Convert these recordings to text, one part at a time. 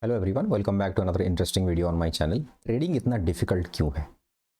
Hello everyone, welcome back to another interesting video on my channel. Trading इतना difficult क्यों है?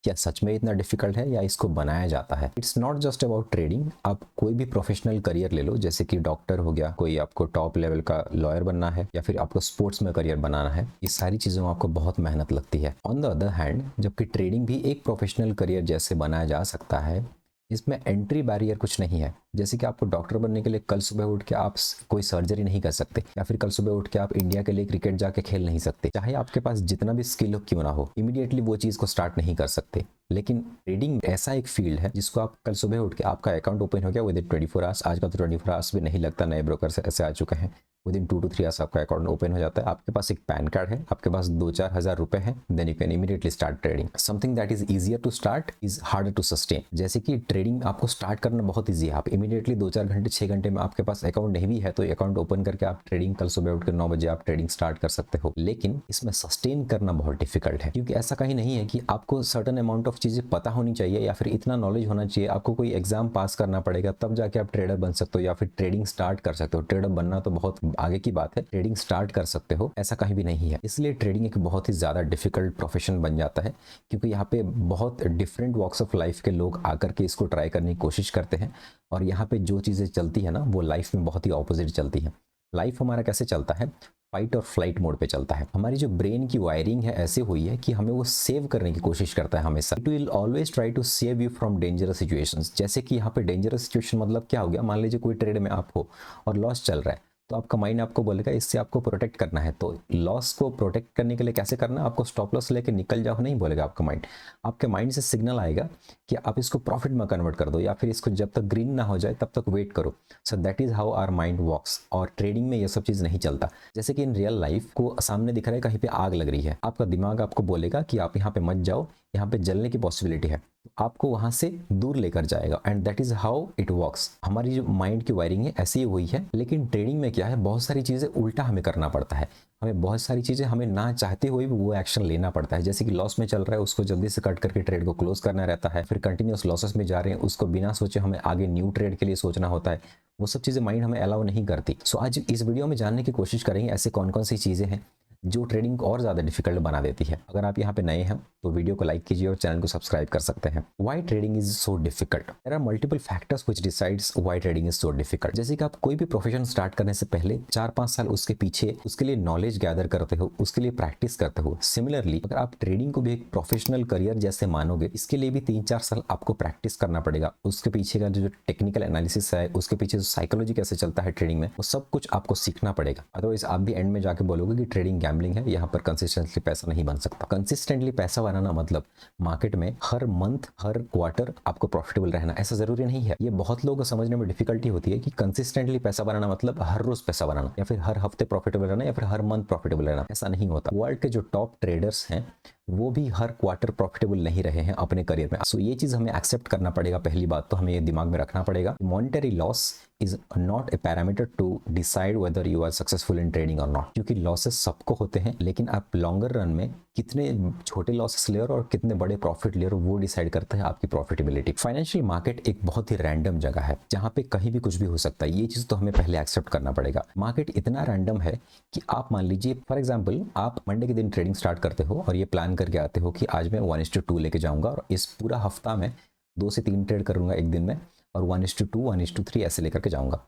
क्या सच में इतना डिफिकल्ट है या इसको बनाया जाता है? It's not just about trading. आप कोई भी प्रोफेशनल करियर ले लो, जैसे कि डॉक्टर हो गया, कोई आपको टॉप लेवल का लॉयर बनना है या फिर आपको स्पोर्ट्स में करियर बनाना है, ये सारी चीज़ों में आपको बहुत मेहनत लगती है। ऑन द अदर हैंड, जबकि ट्रेडिंग भी एक प्रोफेशनल करियर जैसे बनाया जा सकता है, इसमें एंट्री बैरियर कुछ नहीं है। जैसे कि आपको डॉक्टर बनने के लिए कल सुबह उठ के आप कोई सर्जरी नहीं कर सकते, या फिर कल सुबह उठ के आप इंडिया के लिए क्रिकेट जाके खेल नहीं सकते। चाहे आपके पास जितना भी स्किल हो क्यों ना हो, इमीडिएटली वो चीज़ को स्टार्ट नहीं कर सकते। लेकिन ट्रेडिंग ऐसा एक फील्ड है जिसको आप कल सुबह उठ के आपका अकाउंट ओपन हो गया विद इन 24 आवर्स। आज का तो 24 आवर्स भी नहीं लगता, नए ब्रोकर ऐसे आ चुके हैं। विद इन 2 to 3 आवर्स आपका अकाउंट ओपन हो जाता है। आपके पास एक पैन कार्ड है, आपके पास 2-4 हज़ार रुपए हैं, then you can immediately start trading. Something that is easier to start is harder to sustain. जैसे कि ट्रेडिंग आपको स्टार्ट करना बहुत ईजी है। आप इमीडिएटली 2-4 घंटे 6 घंटे में आपके पास अकाउंट नहीं भी है तो अकाउंट ओपन करके आप ट्रेडिंग कल सुबह उठ के 9 बजे आप ट्रेडिंग स्टार्ट कर सकते हो। लेकिन इसमें सस्टेन करना बहुत डिफिकल्ट है, क्योंकि ऐसा कहीं नहीं है कि आपको सर्टन अमाउंट ऑफ चीजें पता होनी चाहिए या फिर इतना नॉलेज होना चाहिए। आपको कोई एग्जाम पास करना पड़ेगा तब जाके आप ट्रेडर बन सकते हो या फिर ट्रेडिंग स्टार्ट कर सकते हो। ट्रेडर बनना तो बहुत आगे की बात है, ट्रेडिंग स्टार्ट कर सकते हो ऐसा कहीं भी नहीं है। इसलिए ट्रेडिंग एक बहुत ही ज्यादा डिफिकल्ट प्रोफेशन बन जाता है, क्योंकि यहाँ पे बहुत डिफरेंट वॉक्स ऑफ लाइफ के लोग आकर के इसको ट्राई करने की कोशिश करते हैं। और यहाँ पे जो चीज़ें चलती है ना, वो लाइफ में बहुत ही ऑपोजिट चलती है। लाइफ हमारा कैसे चलता है? फाइट और फ्लाइट मोड पे चलता है। हमारी जो ब्रेन की वायरिंग है ऐसे हुई है कि हमें वो सेव करने की कोशिश करता है हमेशा। It will always try to save you from dangerous situations. जैसे कि यहाँ पे डेंजरस सिचुएशन मतलब क्या हो गया? मान लीजिए कोई ट्रेड में आप हो और लॉस चल रहा है, तो आपका माइंड आपको बोलेगा इससे आपको प्रोटेक्ट करना है। तो लॉस को प्रोटेक्ट करने के लिए कैसे करना है? आपको स्टॉप लॉस लेके निकल जाओ नहीं बोलेगा आपका माइंड। आपके माइंड से सिग्नल आएगा कि आप इसको प्रॉफिट में कन्वर्ट कर दो, या फिर इसको जब तक ग्रीन ना हो जाए तब तक वेट करो। So that is how our mind works. और ट्रेडिंग में ये सब चीज़ नहीं चलता। जैसे कि इन रियल लाइफ को सामने दिख रहा है कहीं पे आग लग रही है, आपका दिमाग आपको बोलेगा कि आप यहाँ पे मत जाओ, यहाँ पे जलने की पॉसिबिलिटी है, आपको वहां से दूर लेकर जाएगा। And that is how it works. हमारी जो माइंड की वायरिंग है ऐसी ही हुई है। लेकिन ट्रेडिंग में क्या है, बहुत सारी चीजें उल्टा हमें करना पड़ता है। हमें बहुत सारी चीजें हमें ना चाहते हुए भी वो एक्शन लेना पड़ता है। जैसे कि लॉस में चल रहा है, उसको जल्दी से कट करके ट्रेड को क्लोज करना रहता है। फिर कंटिन्यूस लॉसेस में जा रहे हैं, उसको बिना सोचे हमें आगे न्यू ट्रेड के लिए सोचना होता है। वो सब चीजें माइंड हमें अलाउ नहीं करती। सो आज इस वीडियो में जानने की कोशिश करेंगे ऐसे कौन कौन सी चीजें हैं जो ट्रेडिंग को और ज्यादा डिफिकल्ट बना देती है। अगर आप यहाँ पे नए हैं तो वीडियो को लाइक कीजिए और चैनल को सब्सक्राइब कर सकते हैं। Why trading is so difficult? There are multiple factors which decides why trading is so difficult. जैसे कि आप कोई भी प्रोफेशन स्टार्ट करने से पहले 4-5 साल उसके पीछे उसके लिए नॉलेज गैदर करते हो, उसके लिए प्रैक्टिस करते हो। सिमिलरली अगर आप ट्रेडिंग को भी एक प्रोफेशनल करियर जैसे मानोगे, इसके लिए भी 3-4 साल आपको प्रैक्टिस करना पड़ेगा। उसके पीछे का जो टेक्निकल एनालिसिस है, उसके पीछे जो साइकोलॉजी कैसे चलता है ट्रेडिंग में, वो सब कुछ आपको सीखना पड़ेगा। अदरवाइज आप भी एंड में जाके बोलोगे कि ट्रेडिंग गैम्बलिंग है, यहाँ पर कंसिस्टेंटली पैसा नहीं बन सकता। कंसिस्टेंटली पैसा बनाना मतलब मार्केट में हर मंथ हर क्वार्टर आपको प्रॉफिटेबल रहना, ऐसा जरूरी नहीं है। ये बहुत लोगों को समझने में डिफिकल्टी होती है कि कंसिस्टेंटली पैसा बनाना मतलब हर रोज पैसा बनाना, या फिर हर हफ्ते प्रॉफिटेबल रहना, या फिर हर मंथ प्रॉफिटेबल रहना। ऐसा नहीं होता। वर्ल्ड के जो टॉप ट्रेडर्स हैं वो भी हर क्वार्टर प्रॉफिटेबल नहीं रहे हैं अपने करियर में। सो ये चीज हमें एक्सेप्ट करना पड़ेगा। पहली बात तो हमें ये दिमाग में रखना पड़ेगा, monetary loss is not a parameter to decide whether you are successful in trading और नॉट। क्योंकि लॉसेस सबको होते हैं, लेकिन आप लॉन्गर रन में कितने छोटे लॉसेस ले और कितने बड़े प्रॉफिट ले, वो डिसाइड करता है आपकी प्रॉफिटेबिलिटी। फाइनेंशियल मार्केट एक बहुत ही रैंडम जगह है जहां पे कहीं भी कुछ भी हो सकता है। ये चीज तो हमें पहले एक्सेप्ट करना पड़ेगा। मार्केट इतना रैंडम है कि आप मान लीजिए फॉर एग्जाम्पल आप मंडे के दिन ट्रेडिंग स्टार्ट करते हो और ये प्लान करके आते हो कि आज मैं 1:2 लेके जाऊंगा और इस पूरा हफ्ता में 2 से 3 ट्रेड करूंगा एक दिन में, और 1:2 1:3 ऐसे लेकर के जाऊंगा।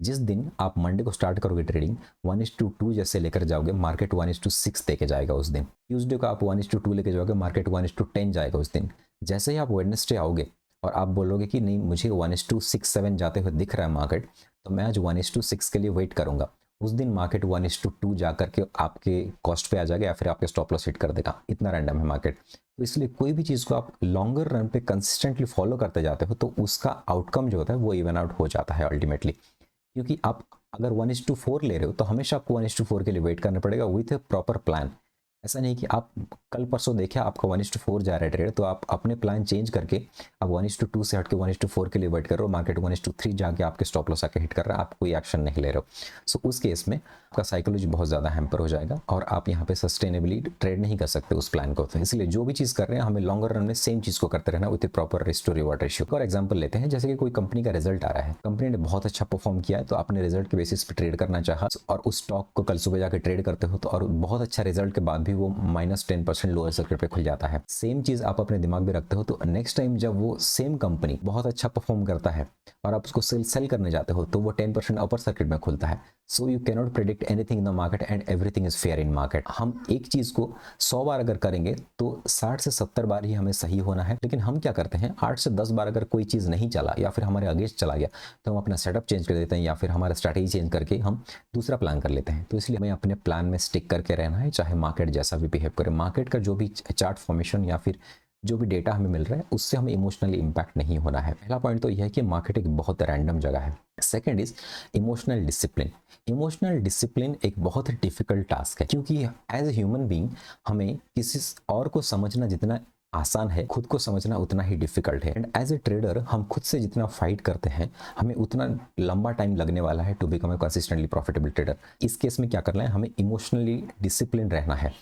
जिस दिन आप मंडे को स्टार्ट करोगे ट्रेडिंग 1:2 जैसे लेकर जाओगे, मार्केट 1:6 देके जाएगा उस दिन। ट्यूसडे को आप 1:2 लेके जाओगे, मार्केट 1:10 जाएगा उस दिन। जैसे ही आप वेडनेसडे आओगे और आप बोलोगे कि नहीं मुझे 1:67 जाते हुए दिख रहा है मार्केट, तो मैं आज 1:6 के लिए वेट करूंगा। उस दिन मार्केट 1:2 जाकर के आपके कॉस्ट पे आ जाएगा या फिर आपके स्टॉप लॉस हिट कर देगा। इतना रैंडम है मार्केट। तो इसलिए कोई भी चीज़ को आप लॉन्गर रन पे कंसिस्टेंटली फॉलो करते जाते हो तो उसका आउटकम जो होता है वो इवन आउट हो जाता है अल्टीमेटली। क्योंकि आप अगर 1:4 ले रहे हो तो हमेशा आपको 1:4 के लिए वेट करना पड़ेगा विथ ए प्रॉपर प्लान। ऐसा नहीं कि आप कल परसों देखे आपका 1:4 जा रहा है ट्रेड, तो आप अपने प्लान चेंज करके अब 1:2 से हट के 1:4 के लिए वेट कर रहे हो, मार्केट 1:3 जाके आपके स्टॉप लॉस आके हिट कर रहा है, आप कोई एक्शन नहीं ले रहे हो। सो उस केस में आपका साइकोलॉजी बहुत ज़्यादा हैम्पर हो जाएगा और आप यहाँ पे सस्टेनेबली ट्रेड नहीं कर सकते उस प्लान को। तो इसलिए जो भी चीज़ कर रहे हैं हमें लॉन्गर रन में सेम चीज़ को करते रहना with proper risk to reward ratio. और एग्जाम्पल लेते हैं, जैसे कि कोई कंपनी का रिजल्ट आ रहा है, कंपनी ने बहुत अच्छा परफॉर्म किया है, तो आपने रिजल्ट के बेसिस पे ट्रेड करना चाहा और उस स्टॉक को कल सुबह जाकर ट्रेड करते हो, तो और बहुत अच्छा रिजल्ट के बाद भी वो -10% लोअर सर्किट पे खुल जाता है। सेम चीज़ आप अपने दिमाग में रखते हो, तो नेक्स्ट टाइम जब वो सेम कंपनी बहुत अच्छा परफॉर्म करता है और आप उसको सेल करने जाते हो, तो वो 10% अपर सर्किट में खुलता है। So you cannot predict anything in the market and everything is fair in market. हम एक चीज़ को 100 बार अगर करेंगे तो 60 से 70 बार ही हमें सही होना है, लेकिन हम क्या करते हैं 8 से 10 बार अगर कोई चीज़ नहीं चला या फिर हमारे अगेंस्ट चला गया, तो हम अपना सेटअप चेंज कर देते हैं या फिर हमारा स्ट्रैटेजी चेंज करके हम दूसरा प्लान कर लेते हैं। तो इसलिए हमें अपने प्लान में स्टिक करके रहना है, चाहे मार्केट जैसा भी बिहेव करे। मार्केट का जो भी चार्ट फॉर्मेशन या फिर जो भी डेटा हमें मिल रहा है उससे हमें इमोशनली इंपैक्ट नहीं होना है। पहला पॉइंट तो यह है कि मार्केट एक बहुत रैंडम जगह है। Second is emotional discipline. Emotional discipline एक बहुत डिफिकल्ट टास्क है, क्योंकि एज ए ह्यूमन बीइंग हमें किसी और को समझना जितना आसान है, खुद को समझना उतना ही डिफिकल्ट है। एंड एज ए ट्रेडर हम खुद से जितना फाइट करते हैं, हमें उतना लंबा टाइम लगने वाला है to become a consistently profitable trader. इस केस में क्या करना है, हमें इमोशनली डिसिप्लिन रहना है।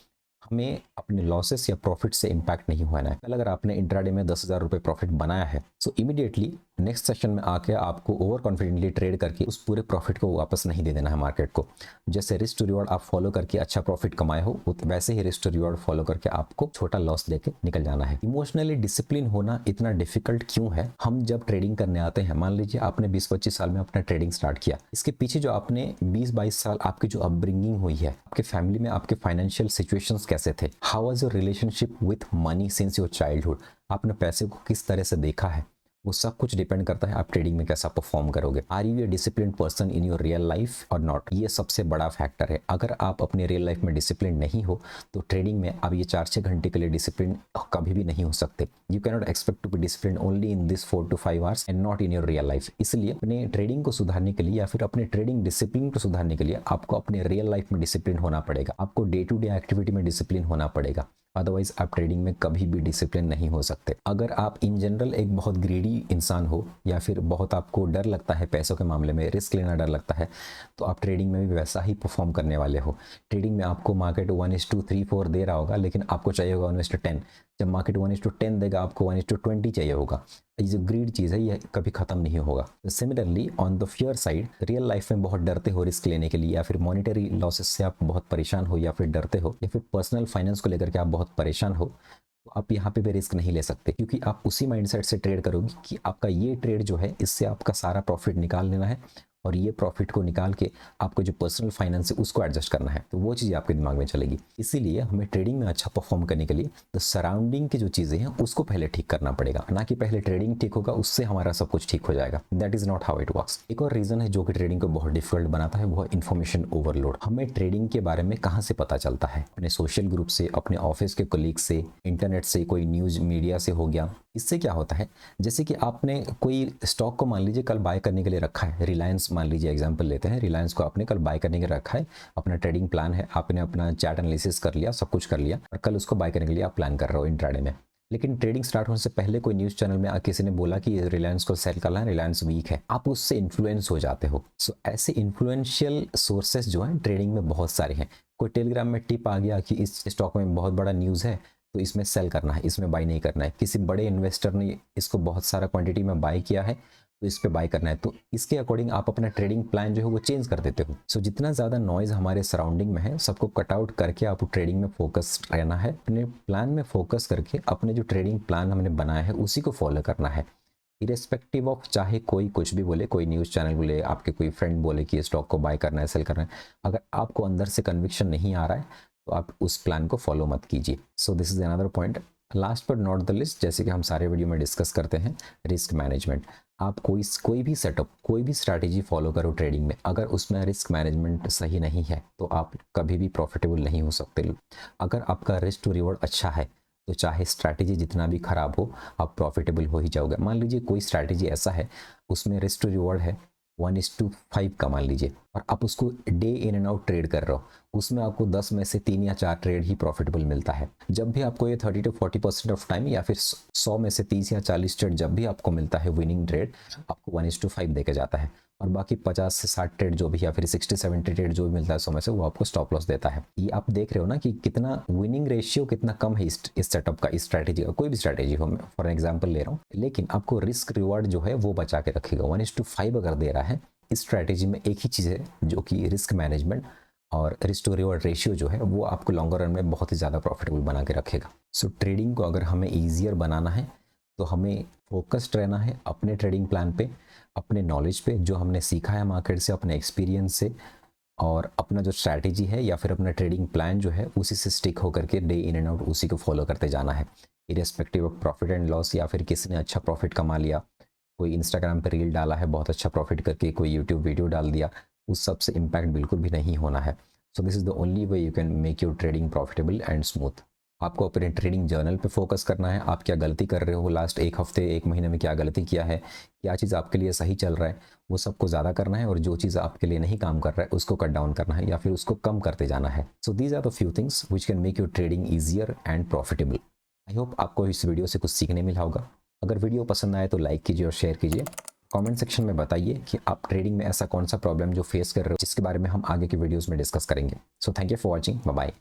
हमें अपने लॉसेस या प्रॉफिट से इंपैक्ट नहीं होना है। कल अगर आपने इंट्राडे में 10,000 रुपये प्रॉफिट बनाया है, सो इमीडिएटली नेक्स्ट सेशन में आके आपको ओवर कॉन्फिडेंटली ट्रेड करके उस पूरे प्रॉफिट को वापस नहीं दे देना है मार्केट को। जैसे रिस्क टू रिवॉर्ड आप फॉलो करके अच्छा प्रॉफिट कमाए हो, वैसे ही रिस्क टू रिवॉर्ड फॉलो करके आपको छोटा लॉस लेके निकल जाना है। इमोशनली डिसिप्लिन होना इतना डिफिकल्ट क्यों है? हम जब ट्रेडिंग करने आते हैं, मान लीजिए आपने 20-25 साल में अपना ट्रेडिंग स्टार्ट किया, इसके पीछे जो आपने 20-22 साल आपकी जो अपब्रिंगिंग हुई है, आपके फैमिली में आपके फाइनेंशियल सिचुएशंस कैसे थे, how was your relationship with money since your childhood, आपने पैसे को किस तरह से देखा है, वो सब कुछ डिपेंड करता है आप ट्रेडिंग में कैसा परफॉर्म करोगे। Are you a discipline person in your real life और नॉट, ये सबसे बड़ा फैक्टर है। अगर आप अपने रियल लाइफ में डिसिप्लिन नहीं हो, तो ट्रेडिंग में अब ये 4-6 घंटे के लिए डिसिप्लिन कभी भी नहीं हो सकते। You can not expect to be discipline only in this 4 to 5 hours and not in your real life. इसलिए अपने ट्रेडिंग को सुधारने के लिए या फिर अपने ट्रेडिंग डिसिप्लिन को सुधारने के लिए आपको अपने रियल लाइफ में डिसिप्लिन होना पड़ेगा। आपको डे टू डे एक्टिविटी में डिसिप्लिन होना पड़ेगा, अदरवाइज आप ट्रेडिंग में कभी भी डिसिप्लिन नहीं हो सकते। अगर आप इन जनरल एक बहुत ग्रीडी इंसान हो या फिर बहुत आपको डर लगता है पैसों के मामले में, रिस्क लेना डर लगता है, तो आप ट्रेडिंग में भी वैसा ही परफॉर्म करने वाले हो। ट्रेडिंग में आपको मार्केट 1:3-4 दे रहा होगा, लेकिन आपको चाहिए होगा 1:10। जब मार्केट 1:10 देगा, आपको 1:20 चाहिए होगा। ये जो ग्रीड चीज़ है ये कभी खत्म नहीं होगा। Similarly on the fear side, real life में बहुत डरते हो रिस्क लेने के लिए, या फिर मॉनिटरी लॉसेस से आप बहुत परेशान हो या फिर डरते हो, या फिर पर्सनल फाइनेंस को लेकर के आप बहुत परेशान हो, तो आप यहाँ पे भी रिस्क नहीं ले सकते, क्योंकि आप उसी माइंडसेट से ट्रेड करोगे कि आपका ये ट्रेड जो है इससे आपका सारा प्रॉफिट निकाल लेना है और ये प्रॉफिट को निकाल के आपको जो पर्सनल फाइनेंस है उसको एडजस्ट करना है। तो वो चीज़ आपके दिमाग में चलेगी। इसीलिए हमें ट्रेडिंग में अच्छा परफॉर्म करने के लिए तो सराउंडिंग की जो चीज़ें हैं उसको पहले ठीक करना पड़ेगा, ना कि पहले ट्रेडिंग ठीक होगा उससे हमारा सब कुछ ठीक हो जाएगा। That is not how it works. एक और रीज़न है जो कि ट्रेडिंग को बहुत डिफिकल्ट बनाता है, वो है इन्फॉर्मेशन ओवरलोड। हमें ट्रेडिंग के बारे में कहाँ से पता चलता है? अपने सोशल ग्रुप से, अपने ऑफिस के कोलीग से, इंटरनेट से, कोई न्यूज़ मीडिया से हो गया। इससे क्या होता है, जैसे कि आपने कोई स्टॉक को मान लीजिए कल बाय करने के लिए रखा है, रिलायंस मान लीजिए एग्जांपल लेते हैं, रिलायंस को आपने कल बाय करने के लिए रखा है, अपना ट्रेडिंग प्लान है, आपने अपना चार्ट एनालिसिस कर लिया, सब कुछ कर लिया और कल उसको बाय करने के लिए आप प्लान कर रहे हो इंट्राडे में। लेकिन ट्रेडिंग स्टार्ट होने से पहले कोई न्यूज़ चैनल में किसी ने बोला कि रिलायंस को सेल करना है, रिलायंस वीक है, आप उससे इन्फ्लुएंस हो जाते हो। सो ऐसे इन्फ्लुएंशियल सोर्सेस जो हैं ट्रेडिंग में बहुत सारे हैं। कोई टेलीग्राम में टिप आ गया कि इस स्टॉक में बहुत बड़ा न्यूज़ है तो इसमें सेल करना है, इसमें बाय नहीं करना है। किसी बड़े इन्वेस्टर ने इसको बहुत सारा क्वांटिटी में बाय किया है तो इस पे बाय करना है, तो इसके अकॉर्डिंग आप अपना ट्रेडिंग प्लान जो है वो चेंज कर देते हो। सो जितना ज़्यादा नॉइज़ हमारे सराउंडिंग में है सबको कट आउट करके आपको ट्रेडिंग में फोकस रहना है। अपने प्लान में फोकस करके अपने जो ट्रेडिंग प्लान हमने बनाया है उसी को फॉलो करना है, इरेस्पेक्टिव ऑफ चाहे कोई कुछ भी बोले, कोई न्यूज़ चैनल बोले, आपके कोई फ्रेंड बोले कि स्टॉक को बाय करना है, सेल करना है। अगर आपको अंदर से कन्विक्शन नहीं आ रहा है तो आप उस प्लान को फॉलो मत कीजिए। So this is another point. Last but not the list, जैसे कि हम सारे वीडियो में डिस्कस करते हैं, रिस्क मैनेजमेंट। आप कोई भी सेटअप, कोई भी स्ट्रैटेजी फॉलो करो ट्रेडिंग में, अगर उसमें रिस्क मैनेजमेंट सही नहीं है तो आप कभी भी प्रॉफिटेबल नहीं हो सकते। अगर आपका रिस्क टू रिवॉर्ड अच्छा है तो चाहे स्ट्रैटेजी जितना भी खराब हो आप प्रॉफिटेबल हो ही जाओगे। मान लीजिए कोई स्ट्रैटेजी ऐसा है उसमें रिस्क टू रिवॉर्ड है 1:5 का मान लीजिए, और आप उसको day in and out trade कर रहे हो, उसमें आपको 10 में से 3 या 4 ट्रेड ही प्रॉफिटेबल मिलता है। जब भी आपको ये 30 to 40% ऑफ टाइम या फिर 100 में से 30 या 40 ट्रेड जब भी आपको मिलता है विनिंग ट्रेड, आपको 1:5 देके जाता है, और बाकी 50 से 60 ट्रेड जो भी या फिर 60-70 ट्रेड जो भी मिलता है 100 में से, वो आपको स्टॉप लॉस देता है। ये आप देख रहे हो ना कि कितना विनिंग रेशियो कितना कम है इस सेटअप का, इस स्ट्रैटेजी का। कोई भी स्ट्रैटेजी हो, मैं फॉर एग्जांपल ले रहा हूँ, लेकिन आपको रिस्क रिवार्ड जो है वो बचा के रखेगा। 1:5 अगर दे रहा है, इस स्ट्रैटेजी में एक ही चीज़ है जो कि रिस्क मैनेजमेंट और रिस्क टू रिवॉर्ड रेशियो जो है वो आपको लॉन्गर रन में बहुत ही ज़्यादा प्रॉफिटेबल बना के रखेगा। सो ट्रेडिंग को अगर हमें ईजियर बनाना है तो हमें फोकस्ड रहना है अपने ट्रेडिंग प्लान पे, अपने नॉलेज पे, जो हमने सीखा है मार्केट से, अपने एक्सपीरियंस से, और अपना जो स्ट्रैटेजी है या फिर अपना ट्रेडिंग प्लान जो है उसी से स्टिक होकर के डे इन एंड आउट उसी को फॉलो करते जाना है, irrespective of profit and loss. या फिर किसी ने अच्छा प्रॉफिट कमा लिया, कोई इंस्टाग्राम पे रील डाला है बहुत अच्छा प्रॉफिट करके, कोई यूट्यूब वीडियो डाल दिया, उस सब से इम्पैक्ट बिल्कुल भी नहीं होना है। So this is the only way you can make your trading profitable and smooth. आपको अपने ट्रेडिंग जर्नल पे फोकस करना है, आप क्या गलती कर रहे हो लास्ट एक हफ्ते एक महीने में, क्या गलती किया है, क्या चीज़ आपके लिए सही चल रहा है, वो सबको ज़्यादा करना है, और जो चीज़ आपके लिए नहीं काम कर रहा है उसको कट डाउन करना है या फिर उसको कम करते जाना है। So these are the few things which can make your trading easier and profitable. I hope आपको इस वीडियो से कुछ सीखने मिला होगा। अगर वीडियो पसंद आए तो लाइक कीजिए और शेयर कीजिए। कमेंट सेक्शन में बताइए कि आप ट्रेडिंग में ऐसा कौन सा प्रॉब्लम जो फेस कर रहे हो जिसके बारे में हम आगे के वीडियोस में डिस्कस करेंगे। So thank you for watching, bye bye.